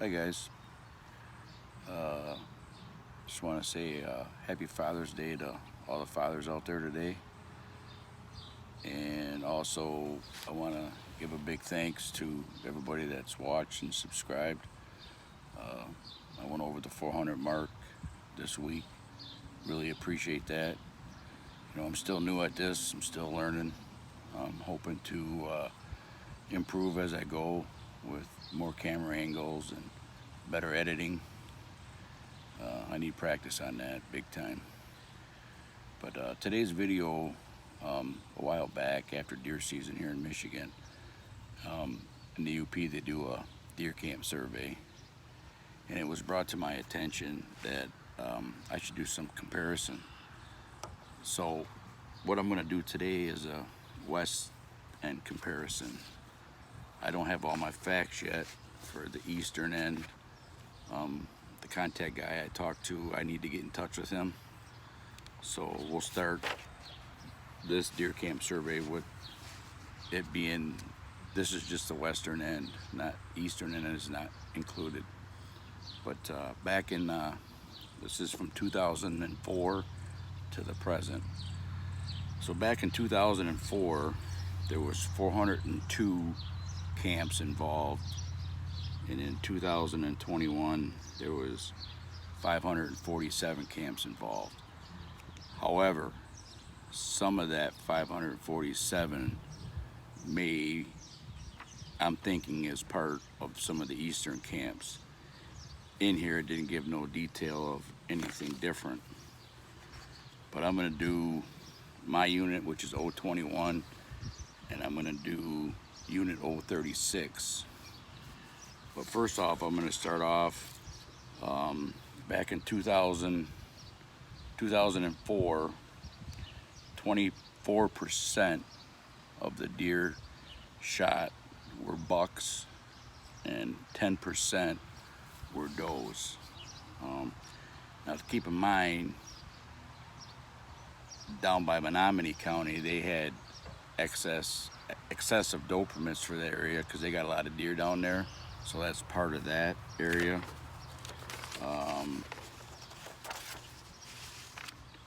Hi guys, uh, just want to say happy Father's Day to all the fathers out there today. And also I want to give a big thanks to everybody that's watched and subscribed. Uh, I went over the 400 mark this week. Really appreciate that. I'm still new at this. I'm still learning. I'm hoping to improve as I go with more camera angles and better editing. I need practice on that big time. But today's video, a while back after deer season here in Michigan, in the UP they do a deer camp survey, and it was brought to my attention that I should do some comparison. So what I'm going to do today is a west end comparison. I don't have all my facts yet for the eastern end. The contact guy I talked to, I need to get in touch with him. So we'll start this deer camp survey with it being, this is just the western end, not eastern end is not included. But back in, this is from 2004 to the present. So back in 2004, there was 402 camps involved, and in 2021 there was 547 camps involved. However, some of that 547 I'm thinking is part of some of the eastern camps. In here it didn't give no detail of anything different, but I'm going to do my unit, which is 021, and I'm going to do unit 036. But first off, I'm going to start off back in 2004, 24% of the deer shot were bucks and 10% were does. Now to keep in mind, down by Menominee County, they had excessive doe permits for that area because they got a lot of deer down there. So that's part of that area.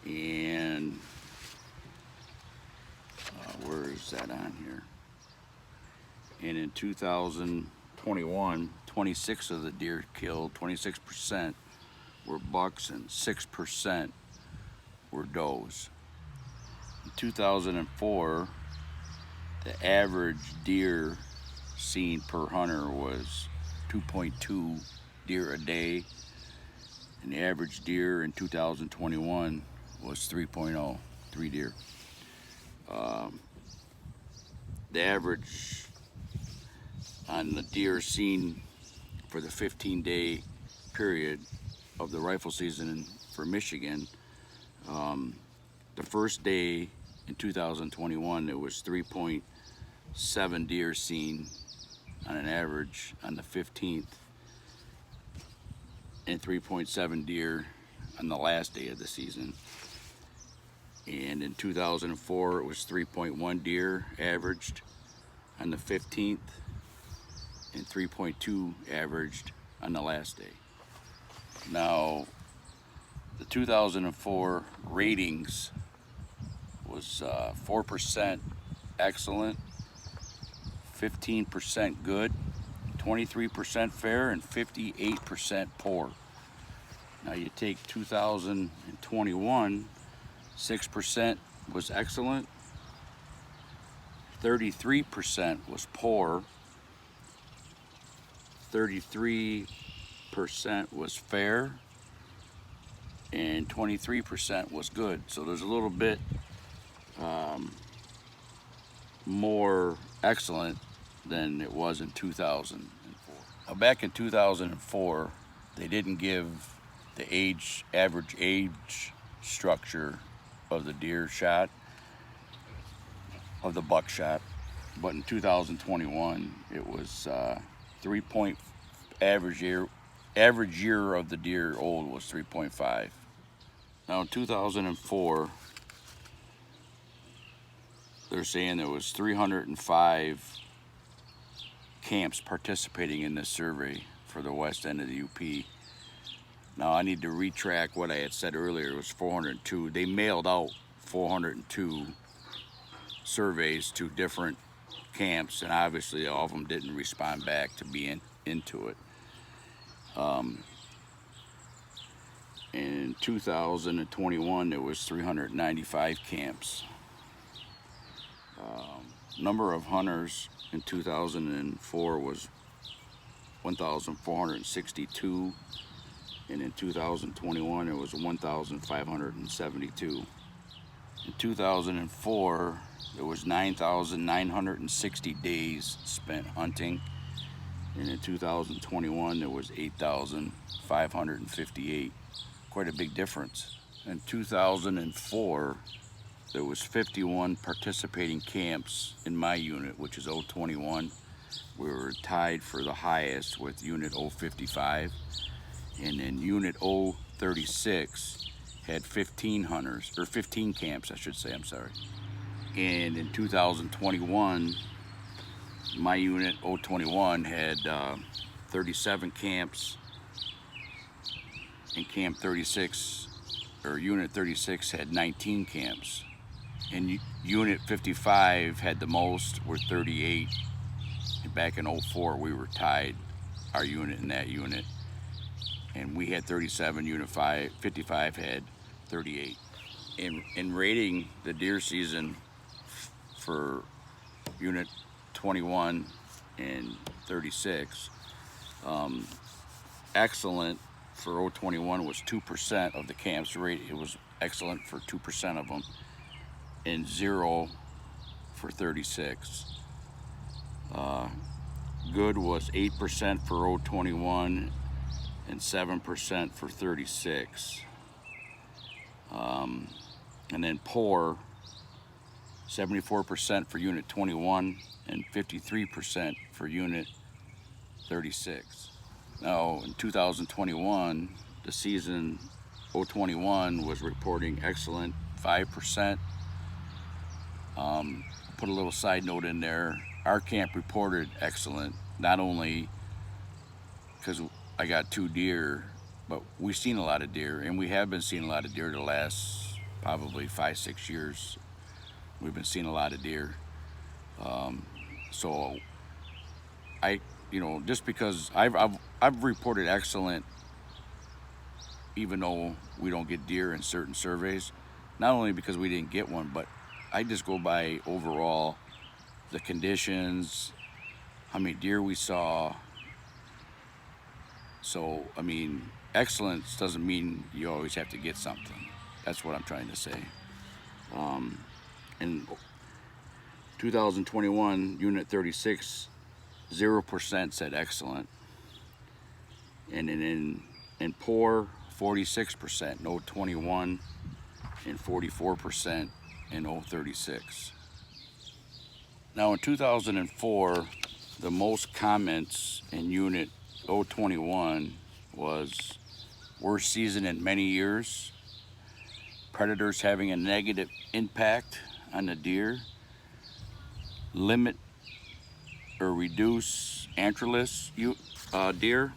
And where is that on here? And in 2021, 26 of the deer killed, 26% were bucks and 6% were does. In 2004, the average deer seen per hunter was 2.2 deer a day, and the average deer in 2021 was 3.0, 3 deer. The average on the deer seen for the 15-day period of the rifle season for Michigan, the first day in 2021 there was 3.7 deer seen on an average on the 15th, and 3.7 deer on the last day of the season. And in 2004 it was 3.1 deer averaged on the 15th and 3.2 averaged on the last day. Now the 2004 ratings was 4% excellent, 15% good, 23% fair, and 58% poor. Now you take 2021, 6% was excellent, 33% was poor, 33% was fair, and 23% was good. So there's a little bit more excellent than it was in 2004. Now back in 2004, they didn't give the average age structure of the deer shot, of the buck shot, but in 2021 it was 3 average year of the deer old was 3.5. Now in 2004 they're saying there was 305 camps participating in this survey. for the west end of the UP. Now I need to retract what I had said earlier. It was 402. They mailed out 402 surveys to different camps, and obviously all of them didn't respond back to be into it. In 2021, there was 395 camps. Number of hunters in 2004 was 1,462, and in 2021 it was 1,572. In 2004, there was 9,960 days spent hunting, and in 2021 there was 8,558. Quite a big difference. In 2004, there was 51 participating camps in my unit, which is 021. We were tied for the highest with unit 055, and then unit 036 had 15 hunters, or 15 camps, I should say, I'm sorry. And in 2021, my unit 021 had 37 camps, and camp 36, or unit 36 had 19 camps. And unit 55 had the most, were 38. And back in 04, we were tied, our unit and that unit. And we had 37, unit 55 had 38. In rating the deer season for unit 21 and 36, excellent for 021 was 2% of the camps rated. It was excellent for 2% of them, and 0 for 36. Good was 8% for 021 and 7% for 36. And then poor, 74% for unit 21 and 53% for unit 36. Now in 2021, the season 021 was reporting excellent, 5%. Put a little side note in there. Our camp reported excellent, not only because I got 2 deer, but we've seen a lot of deer, and we have been seeing a lot of deer the last probably 5-6 years. We've been seeing a lot of deer. So just because I've reported excellent, even though we don't get deer in certain surveys, not only because we didn't get one, but I just go by overall the conditions, how many deer we saw. So, I mean, excellence doesn't mean you always have to get something. That's what I'm trying to say. In 2021, unit 36, 0% said excellent. And in poor, 46%, no 21, and 44% in 036. Now in 2004, the most comments in unit 021 was worst season in many years, predators having a negative impact on the deer, limit or reduce antlerless deer,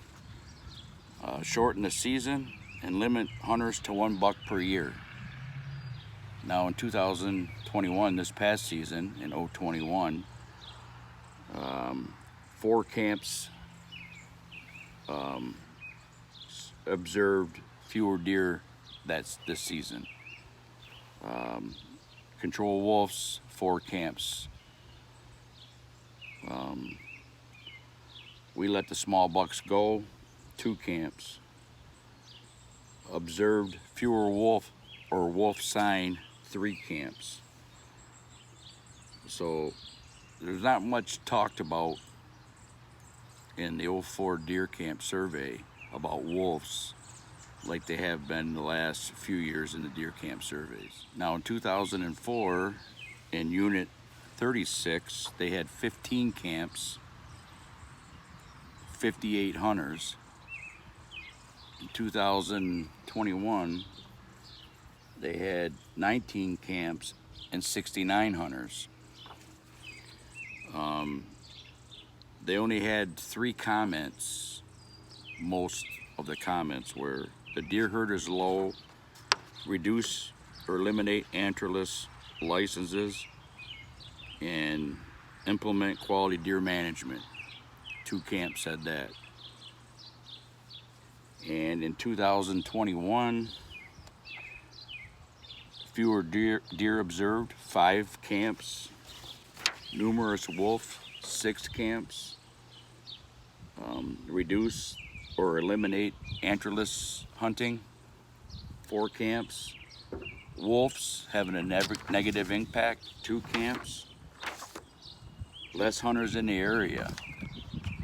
shorten the season, and limit hunters to 1 buck per year. Now in 2021, this past season, in 021, 4 camps observed fewer deer this season. Control wolves, 4 camps. We let the small bucks go, 2 camps. Observed fewer wolf or wolf sign, 3 camps. So there's not much talked about in the 04 deer camp survey about wolves like they have been the last few years in the deer camp surveys. Now in 2004, in unit 36, they had 15 camps, 58 hunters. In 2021, they had 19 camps and 69 hunters. They only had 3 comments most of the comments where the deer herd is low, reduce or eliminate antlerless licenses, and implement quality deer management. 2 camps said that. And in 2021, fewer deer observed, 5 camps. Numerous wolf, 6 camps. Reduce or eliminate antlerless hunting, 4 camps. Wolves having a negative impact, 2 camps. Less hunters in the area,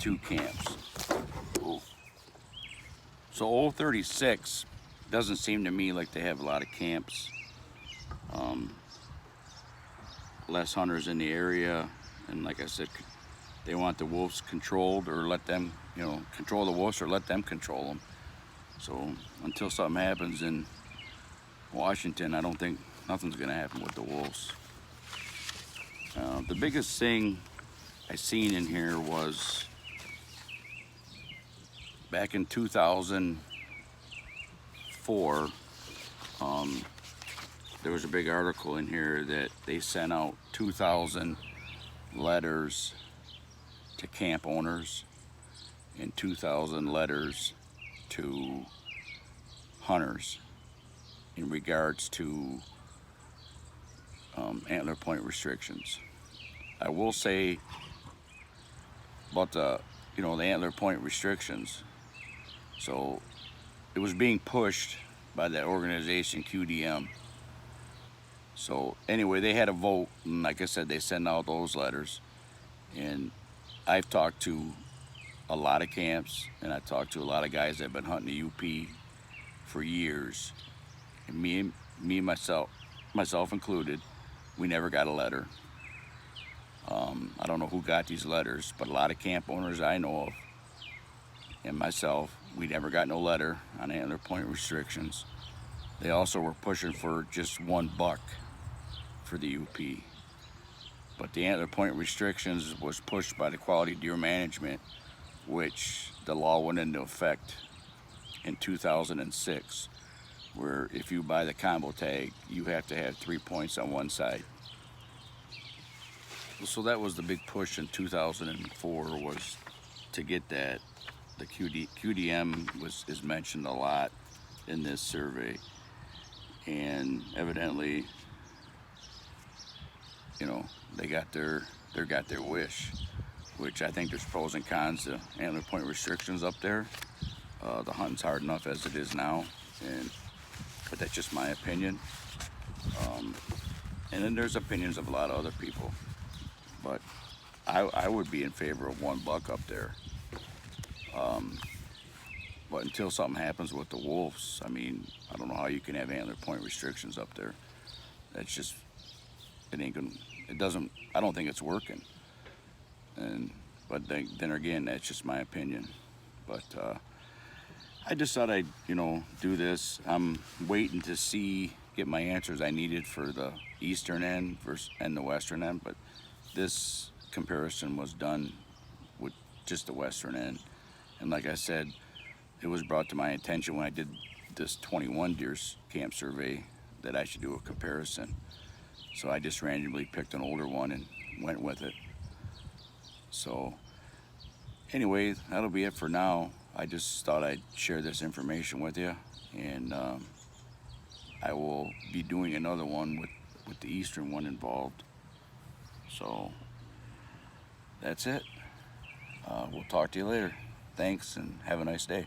2 camps. Ooh. So 036 doesn't seem to me like they have a lot of camps. Less hunters in the area, and like I said, they want the wolves controlled, or let them, control the wolves, or let them control them. So until something happens in Washington, I don't think nothing's gonna happen with the wolves. The biggest thing I seen in here was back in 2004, there was a big article in here that they sent out 2,000 letters to camp owners and 2,000 letters to hunters in regards to antler point restrictions. I will say about the antler point restrictions. So it was being pushed by that organization QDM. So anyway, they had a vote, and like I said, they sent out those letters. And I've talked to a lot of camps, and I talked to a lot of guys that have been hunting the UP for years. And me myself included, we never got a letter. I don't know who got these letters, but a lot of camp owners I know of, and myself, we never got no letter on antler point restrictions. They also were pushing for just $1 for the UP. But the antler point restrictions was pushed by the quality deer management, which the law went into effect in 2006, where if you buy the combo tag, you have to have 3 points on one side. So that was the big push in 2004, was to get that. The QDM is mentioned a lot in this survey, and evidently, they got their wish, which I think there's pros and cons to antler point restrictions up there. The hunting's hard enough as it is now, but that's just my opinion. And then there's opinions of a lot of other people, but I would be in favor of $1 up there. But until something happens with the wolves, I mean, I don't know how you can have antler point restrictions up there. That's just, I don't think it's working. But then again, that's just my opinion. But I just thought I'd, do this. I'm waiting to get my answers I needed for the eastern end and the western end, but this comparison was done with just the western end. And like I said, it was brought to my attention when I did this 21 deer camp survey that I should do a comparison. So I just randomly picked an older one and went with it. So anyway, that'll be it for now. I just thought I'd share this information with you, and I will be doing another one with the eastern one involved. So that's it. We'll talk to you later. Thanks, and have a nice day.